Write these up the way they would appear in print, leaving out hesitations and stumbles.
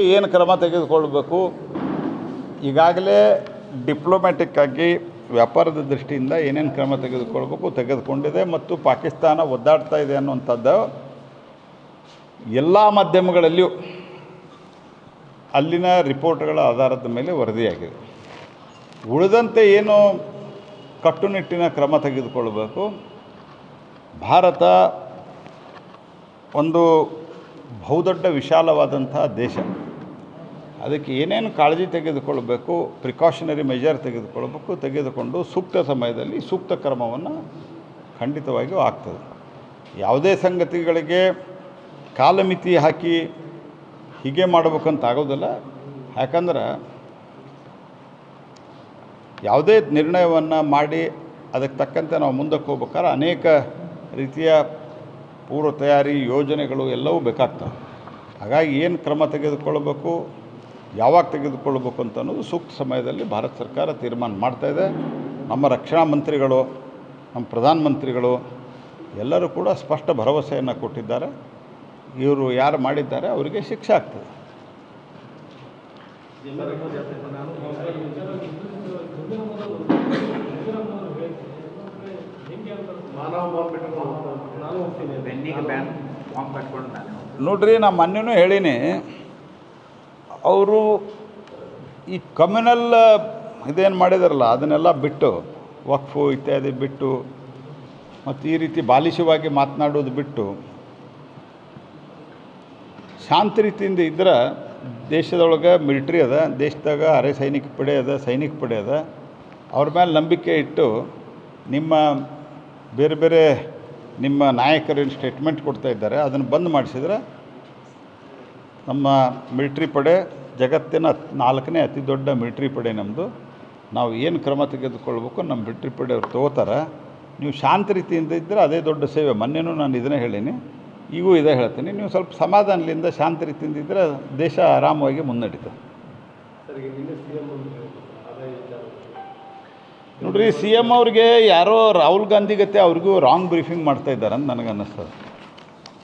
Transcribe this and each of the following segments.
ಏನು ಕ್ರಮ ತೆಗೆದುಕೊಳ್ಬೇಕು? ಈಗಾಗಲೇ ಡಿಪ್ಲೊಮ್ಯಾಟಿಕ್ ಆಗಿ ವ್ಯಾಪಾರದ ದೃಷ್ಟಿಯಿಂದ ಏನೇನು ಕ್ರಮ ತೆಗೆದುಕೊಳ್ಬೇಕು ತೆಗೆದುಕೊಂಡಿದೆ ಮತ್ತು ಪಾಕಿಸ್ತಾನ ಒದ್ದಾಡ್ತಾ ಇದೆ ಅನ್ನುವಂಥದ್ದು ಎಲ್ಲ ಮಾಧ್ಯಮಗಳಲ್ಲಿಯೂ ಅಲ್ಲಿನ ರಿಪೋರ್ಟ್ಗಳ ಆಧಾರದ ಮೇಲೆ ವರದಿಯಾಗಿದೆ. ಉಳಿದಂತೆ ಏನು ಕಟ್ಟುನಿಟ್ಟಿನ ಕ್ರಮ ತೆಗೆದುಕೊಳ್ಬೇಕು, ಭಾರತ ಒಂದು ಬಹುದೊಡ್ಡ ವಿಶಾಲವಾದಂಥ ದೇಶ. ಅದಕ್ಕೆ ಏನೇನು ಕಾಳಜಿ ತೆಗೆದುಕೊಳ್ಬೇಕು, ಪ್ರಿಕಾಷನರಿ ಮೆಜರ್ ತೆಗೆದುಕೊಂಡು ಸೂಕ್ತ ಸಮಯದಲ್ಲಿ ಸೂಕ್ತ ಕ್ರಮವನ್ನು ಖಂಡಿತವಾಗಿಯೂ ಆಗ್ತದೆ. ಯಾವುದೇ ಸಂಗತಿಗಳಿಗೆ ಕಾಲಮಿತಿ ಹಾಕಿ ಹೀಗೆ ಮಾಡಬೇಕಂತ ಆಗೋದಿಲ್ಲ. ಯಾಕಂದ್ರೆ ಯಾವುದೇ ನಿರ್ಣಯವನ್ನು ಮಾಡಿ ಅದಕ್ಕೆ ತಕ್ಕಂತೆ ನಾವು ಮುಂದಕ್ಕೆ ಹೋಗ್ಬೇಕಾದ್ರೆ ಅನೇಕ ರೀತಿಯ ಪೂರ್ವ ತಯಾರಿ ಯೋಜನೆಗಳು ಎಲ್ಲವೂ ಬೇಕಾಗ್ತವೆ. ಹಾಗಾಗಿ ಏನು ಕ್ರಮ ತೆಗೆದುಕೊಳ್ಬೇಕು, ಯಾವಾಗ ತೆಗೆದುಕೊಳ್ಳಬೇಕು ಅಂತ ಅನ್ನೋದು ಸೂಕ್ತ ಸಮಯದಲ್ಲಿ ಭಾರತ ಸರ್ಕಾರ ತೀರ್ಮಾನ ಮಾಡ್ತಾಯಿದೆ. ನಮ್ಮ ರಕ್ಷಣಾ ಮಂತ್ರಿಗಳು, ನಮ್ಮ ಪ್ರಧಾನಮಂತ್ರಿಗಳು ಎಲ್ಲರೂ ಕೂಡ ಸ್ಪಷ್ಟ ಭರವಸೆಯನ್ನು ಕೊಟ್ಟಿದ್ದಾರೆ. ಇವರು ಯಾರು ಮಾಡಿದ್ದಾರೆ ಅವರಿಗೆ ಶಿಕ್ಷೆ ಆಗ್ತದೆ. ನೋಡ್ರಿ, ನಾನು ಮೊನ್ನೆನೂ ಹೇಳೀನಿ, ಅವರು ಈ ಕಮ್ಯುನಲ್ ಇದೇನು ಮಾಡಿದಾರಲ್ಲ ಅದನ್ನೆಲ್ಲ ಬಿಟ್ಟು, ವಕ್ಫು ಇತ್ಯಾದಿ ಬಿಟ್ಟು ಮತ್ತು ಈ ರೀತಿ ಬಾಲಿಶವಾಗಿ ಮಾತನಾಡೋದು ಬಿಟ್ಟು ಶಾಂತ ರೀತಿಯಿಂದ ಇದ್ರೆ ದೇಶದೊಳಗೆ ಮಿಲಿಟ್ರಿ ಅದ, ದೇಶದಾಗ ಅರೆ ಸೈನಿಕ ಪಡೆ ಅದ, ಅವ್ರ ಮೇಲೆ ನಂಬಿಕೆ ಇಟ್ಟು ನಿಮ್ಮ ಬೇರೆ ಬೇರೆ ನಿಮ್ಮ ನಾಯಕರೇನು ಸ್ಟೇಟ್ಮೆಂಟ್ ಕೊಡ್ತಾ ಇದ್ದಾರೆ ಅದನ್ನು ಬಂದ್ ಮಾಡಿಸಿದ್ರೆ ನಮ್ಮ ಮಿಲಿಟ್ರಿ ಪಡೆ ಜಗತ್ತಿನ 4ನೇ ಅತಿ ದೊಡ್ಡ ಮಿಲಿಟ್ರಿ ಪಡೆ ನಮ್ಮದು. ನಾವು ಏನು ಕ್ರಮ ತೆಗೆದುಕೊಳ್ಬೇಕು ನಮ್ಮ ಮಿಲಿಟ್ರಿ ಪಡೆ ಅವ್ರು ತೊಗೋತಾರೆ. ನೀವು ಶಾಂತ ರೀತಿಯಿಂದ ಇದ್ದರೆ ಅದೇ ದೊಡ್ಡ ಸೇವೆ. ಮೊನ್ನೆನೂ ನಾನು ಇದನ್ನೇ ಹೇಳೀನಿ, ಈಗೂ ಇದೇ ಹೇಳ್ತೀನಿ. ನೀವು ಸ್ವಲ್ಪ ಸಮಾಧಾನದಿಂದ ಶಾಂತ ರೀತಿಯಿಂದ ಇದ್ದರೆ ದೇಶ ಆರಾಮವಾಗಿ ಮುನ್ನಡೀತದೆ. ನೋಡ್ರಿ, ಸಿ ಎಮ್ ಅವ್ರಿಗೆ ಯಾರೋ ರಾಹುಲ್ ಗಾಂಧಿ ಗತೆ ಅವ್ರಿಗೂ ರಾಂಗ್ ಬ್ರೀಫಿಂಗ್ ಮಾಡ್ತಾ ಇದ್ದಾರೆ ಅಂತ ನನಗೆ ಅನ್ನಿಸ್ತದೆ.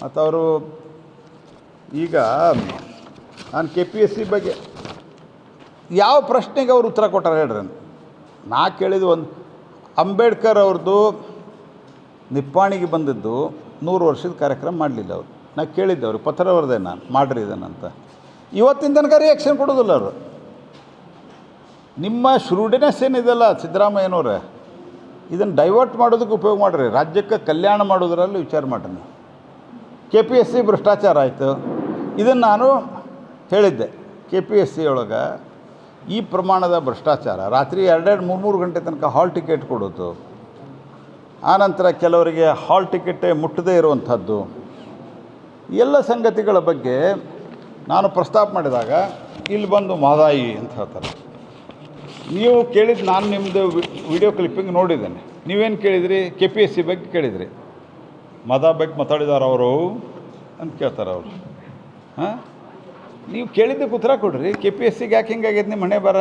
ಮತ್ತು ಅವರು ಈಗ ನಾನು KPSC ಬಗ್ಗೆ ಯಾವ ಪ್ರಶ್ನೆಗೆ ಅವ್ರು ಉತ್ತರ ಕೊಟ್ಟಾರೆ ಹೇಳ್ರಿ? ನಾ ಕೇಳಿದ್ದು ಒಂದು ಅಂಬೇಡ್ಕರ್ ಅವ್ರದ್ದು ನಿಪ್ಪಾಣಿಗೆ ಬಂದಿದ್ದು 100 ವರ್ಷದ ಕಾರ್ಯಕ್ರಮ ಮಾಡಲಿಲ್ಲ ಅವರು. ನಾ ಕೇಳಿದ್ದೆ ಅವ್ರಿಗೆ, ಪತ್ರ ಬರೆದೆ ನಾನು, ಮಾಡ್ರಿ ಇದನ್ನಂತ. ಇವತ್ತಿನ ತನಕ ರಿಯಾಕ್ಷನ್ ಕೊಡೋದಿಲ್ಲ ಅವರು. ನಿಮ್ಮ ಶ್ರೂಡಿನೆಸ್ ಏನಿದೆಲ್ಲ ಸಿದ್ದರಾಮಯ್ಯನವ್ರೆ, ಇದನ್ನು ಡೈವರ್ಟ್ ಮಾಡೋದಕ್ಕೆ ಉಪಯೋಗ ಮಾಡಿರಿ, ರಾಜ್ಯಕ್ಕೆ ಕಲ್ಯಾಣ ಮಾಡೋದ್ರಲ್ಲಿ ವಿಚಾರ ಮಾಡಿರಿ. KPSC ಭ್ರಷ್ಟಾಚಾರ ಆಯಿತು, ಇದನ್ನು ನಾನು ಹೇಳಿದ್ದೆ. KPSC ಒಳಗೆ ಈ ಪ್ರಮಾಣದ ಭ್ರಷ್ಟಾಚಾರ, ರಾತ್ರಿ 2-3 ಗಂಟೆ ತನಕ ಹಾಲ್ ಟಿಕೆಟ್ ಕೊಡೋದು, ಆನಂತರ ಕೆಲವರಿಗೆ ಹಾಲ್ ಟಿಕೆಟೇ ಮುಟ್ಟದೇ ಇರುವಂಥದ್ದು, ಎಲ್ಲ ಸಂಗತಿಗಳ ಬಗ್ಗೆ ನಾನು ಪ್ರಸ್ತಾಪ ಮಾಡಿದಾಗ ಇಲ್ಲಿ ಬಂದು ಮಹದಾಯಿ ಅಂತ ಹೇಳ್ತಾರೆ. ನೀವು ಕೇಳಿದ್ದು, ನಾನು ನಿಮ್ಮದು ವಿಡಿಯೋ ಕ್ಲಿಪ್ಪಿಂಗ್ ನೋಡಿದ್ದೇನೆ. ನೀವೇನು ಕೇಳಿದ್ರಿ? KPSC ಬಗ್ಗೆ ಕೇಳಿದ್ರಿ. ಬಗ್ಗೆ ಮಾತಾಡಿದಾರ ಅವರು ಅಂತ ಕೇಳ್ತಾರೆ ಅವರು. ಹಾಂ, ನೀವು ಕೇಳಿದ್ದಕ್ಕೆ ಉತ್ತರ ಕೊಡ್ರಿ. KPSCಗೆ ಯಾಕೆ ಹಿಂಗಾಗೈತೆ ನಿಮ್ಮ ಹಣೆ ಬರ?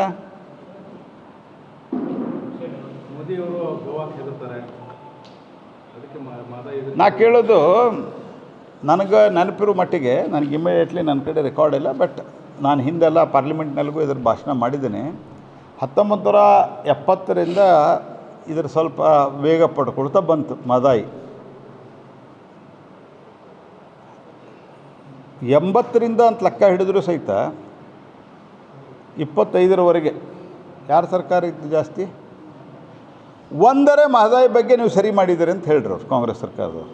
ನಾ ಕೇಳೋದು, ನನಗೆ ನೆನಪಿರೋ ಮಟ್ಟಿಗೆ, ನನಗೆ ಇಮಿಡಿಯೇಟ್ಲಿ ನನ್ನ ಕಡೆ ರೆಕಾರ್ಡ್ ಇಲ್ಲ, ಬಟ್ ನಾನು ಹಿಂದೆಲ್ಲ ಪಾರ್ಲಿಮೆಂಟ್ನಲ್ಲಿಗೂ ಇದ್ರ ಭಾಷಣ ಮಾಡಿದ್ದೀನಿ. 1970ರಿಂದ ಇದ್ರ ಸ್ವಲ್ಪ ವೇಗ ಪಡ್ಕೊಳ್ತಾ ಬಂತು ಮಹದಾಯಿ. 80ರಿಂದ ಅಂತ ಲೆಕ್ಕ ಹಿಡಿದ್ರು ಸಹಿತ 25ರವರೆಗೆ ಯಾರ ಸರ್ಕಾರ ಇತ್ತು ಜಾಸ್ತಿ? ಒಂದರೆ ಮಹದಾಯಿ ಬಗ್ಗೆ ನೀವು ಸರಿ ಮಾಡಿದ್ದೀರಿ ಅಂತ ಹೇಳಿದ್ರು ಅವ್ರು, ಕಾಂಗ್ರೆಸ್ ಸರ್ಕಾರದವ್ರು.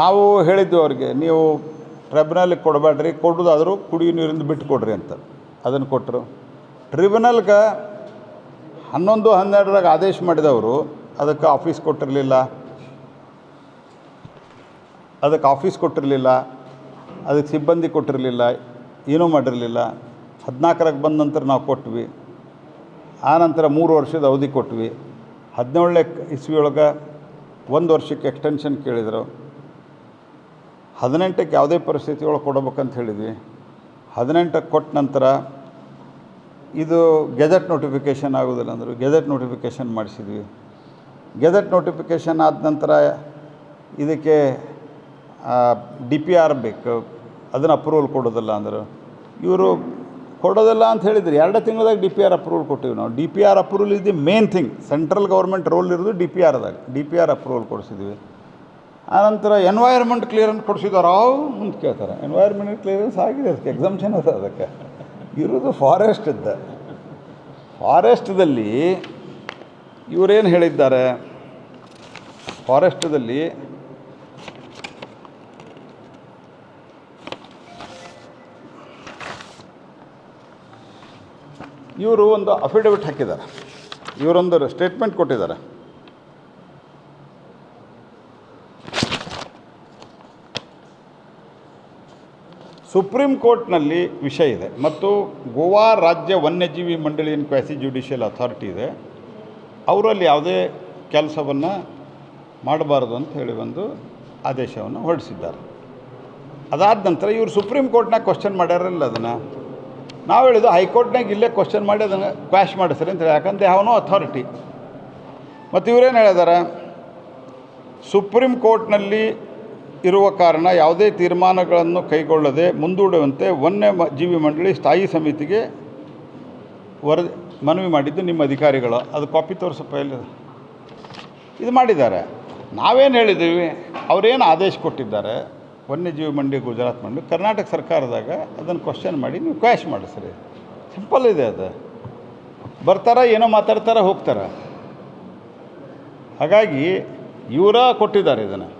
ನಾವು ಹೇಳಿದ್ವಿ ಅವ್ರಿಗೆ, ನೀವು ಟ್ರಿಬ್ಯುನಲ್ಗೆ ಕೊಡಬೇಡ್ರಿ, ಕೊಡೋದಾದರೂ ಕುಡಿಯೋ ನೀರಿಂದ ಬಿಟ್ಟು ಕೊಡ್ರಿ ಅಂತ. ಅದನ್ನು ಕೊಟ್ಟರು. ಟ್ರಿಬ್ಯುನಲ್ಗೆ 11-12ರಾಗ ಆದೇಶ ಮಾಡಿದವರು ಅದಕ್ಕೆ ಆಫೀಸ್ ಕೊಟ್ಟಿರಲಿಲ್ಲ, ಅದಕ್ಕೆ ಸಿಬ್ಬಂದಿ ಕೊಟ್ಟಿರಲಿಲ್ಲ, ಏನೂ ಮಾಡಿರಲಿಲ್ಲ. 14ರಾಗ ಬಂದ ನಂತರ ನಾವು ಕೊಟ್ವಿ. ಆನಂತರ 3 ವರ್ಷದ ಅವಧಿ ಕೊಟ್ವಿ. 17ನೇ ಇಸ್ವಿಯೊಳಗೆ 1 ವರ್ಷಕ್ಕೆ ಎಕ್ಸ್ಟೆನ್ಷನ್ ಕೇಳಿದರು. 18ಕ್ಕೆ ಯಾವುದೇ ಪರಿಸ್ಥಿತಿ ಒಳಗೆ ಕೊಡಬೇಕಂತ ಹೇಳಿದ್ವಿ. 18ಕ್ಕೆ ಕೊಟ್ಟ ನಂತರ ಇದು ಗೆಜೆಟ್ ನೋಟಿಫಿಕೇಷನ್ ಆಗೋದಿಲ್ಲ ಅಂದರು. ಗೆಜೆಟ್ ನೋಟಿಫಿಕೇಷನ್ ಮಾಡಿಸಿದ್ವಿ. ಗೆಜೆಟ್ ನೋಟಿಫಿಕೇಷನ್ ಆದ ನಂತರ ಇದಕ್ಕೆ DPR ಬೇಕು, ಅದನ್ನು ಅಪ್ರೂವಲ್ ಕೊಡೋದಿಲ್ಲ ಅಂದ್ರೆ ಇವರು ಕೊಡೋದಿಲ್ಲ ಅಂತ ಹೇಳಿದ್ರು. 2 ತಿಂಗಳದಾಗ DPR ಅಪ್ರೂವಲ್ ಕೊಟ್ಟಿವಿ ನಾವು. DPR approval is the main thing. Central government role ಇರೋದು DPRದಾಗ. DPR approval ಕೊಡಿಸಿದ್ವಿ. ಆನಂತರ ಎನ್ವೈರ್ಮೆಂಟ್ ಕ್ಲಿಯರೆನ್ಸ್ ಕೊಡಿಸಿದಾರೋ ಅಂತ ಕೇಳ್ತಾರೆ. ಎನ್ವೈರ್ಮೆಂಟ್ ಕ್ಲಿಯರೆನ್ಸ್ ಆಗಿದೆ, ಅದಕ್ಕೆ ಎಕ್ಸಾಮ್ಷನ್ ಅದ. ಅದಕ್ಕೆ ಇರೋದು ಫಾರೆಸ್ಟ್ ಇದ್ದ. ಫಾರೆಸ್ಟ್ದಲ್ಲಿ ಇವರೇನು ಹೇಳಿದ್ದಾರೆ, ಫಾರೆಸ್ಟ್ದಲ್ಲಿ ಇವರು ಒಂದು ಅಫಿಡವಿಟ್ ಹಾಕಿದ್ದಾರೆ, ಇವರೊಂದು ಸ್ಟೇಟ್ಮೆಂಟ್ ಕೊಟ್ಟಿದ್ದಾರೆ. ಸುಪ್ರೀಂ ಕೋರ್ಟ್ನಲ್ಲಿ ವಿಷಯ ಇದೆ ಮತ್ತು ಗೋವಾ ರಾಜ್ಯ ವನ್ಯಜೀವಿ ಮಂಡಳಿ ಏನು ಕ್ವಾಸಿ ಜುಡಿಷಿಯಲ್ ಅಥಾರಿಟಿ ಇದೆ, ಅವರಲ್ಲಿ ಯಾವುದೇ ಕೆಲಸವನ್ನು ಮಾಡಬಾರ್ದು ಅಂತ ಹೇಳಿ ಒಂದು ಆದೇಶವನ್ನು ಹೊರಡಿಸಿದ್ದಾರೆ. ಅದಾದ ನಂತರ ಇವರು ಸುಪ್ರೀಂ ಕೋರ್ಟ್ನಾಗ ಕ್ವಶನ್ ಮಾಡ್ಯಾರಲ್ಲ, ಅದನ್ನು ನಾವು ಹೇಳಿದ್ದು ಹೈಕೋರ್ಟ್ನಾಗ ಇಲ್ಲೇ ಕ್ವಶನ್ ಮಾಡಿ ಅದನ್ನು ಕ್ವಾಶ್ ಮಾಡಿಸ್ರಿ ಅಂತ ಹೇಳಿ. ಯಾಕಂದ್ರೆ ಯಾವನೋ ಅಥಾರಿಟಿ. ಮತ್ತು ಇವರೇನು ಹೇಳಿದ್ದಾರೆ, ಸುಪ್ರೀಂ ಕೋರ್ಟ್ನಲ್ಲಿ ಇರುವ ಕಾರಣ ಯಾವುದೇ ತೀರ್ಮಾನಗಳನ್ನು ಕೈಗೊಳ್ಳದೆ ಮುಂದೂಡುವಂತೆ ವನ್ಯಜೀವಿ ಮಂಡಳಿ ಸ್ಥಾಯಿ ಸಮಿತಿಗೆ ಮನವಿ ಮಾಡಿದ್ದು ನಿಮ್ಮ ಅಧಿಕಾರಿಗಳು. ಅದು ಕಾಪಿ ತೋರಿಸಪ್ಪ ಎಲ್ಲ ಇದು ಮಾಡಿದ್ದಾರೆ. ನಾವೇನು ಹೇಳಿದ್ದೀವಿ, ಅವರೇನು ಆದೇಶ ಕೊಟ್ಟಿದ್ದಾರೆ ವನ್ಯಜೀವಿ ಮಂಡಳಿ ಗುಜರಾತ್ ಮಂಡಳಿ, ಕರ್ನಾಟಕ ಸರ್ಕಾರದಾಗ ಅದನ್ನು ಕ್ವಶನ್ ಮಾಡಿ ನೀವು ಕ್ವಾಶ್ ಮಾಡಿಸ್ರಿ. ಸಿಂಪಲ್ ಇದೆ. ಅದು ಬರ್ತಾರೆ, ಏನೋ ಮಾತಾಡ್ತಾರೆ, ಹೋಗ್ತಾರೆ. ಹಾಗಾಗಿ ಇವರ ಕೊಟ್ಟಿದ್ದಾರೆ ಇದನ್ನು.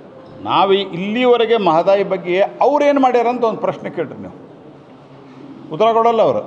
ನಾವು ಇಲ್ಲಿವರೆಗೆ ಮಹದಾಯಿ ಬಗ್ಗೆ ಅವ್ರೇನು ಮಾಡ್ಯಾರ ಅಂತ ಒಂದು ಪ್ರಶ್ನೆ ಕೇಳ್ರಿ, ನೀವು ಉತ್ತರ ಕೊಡಲ್ಲ ಅವರು.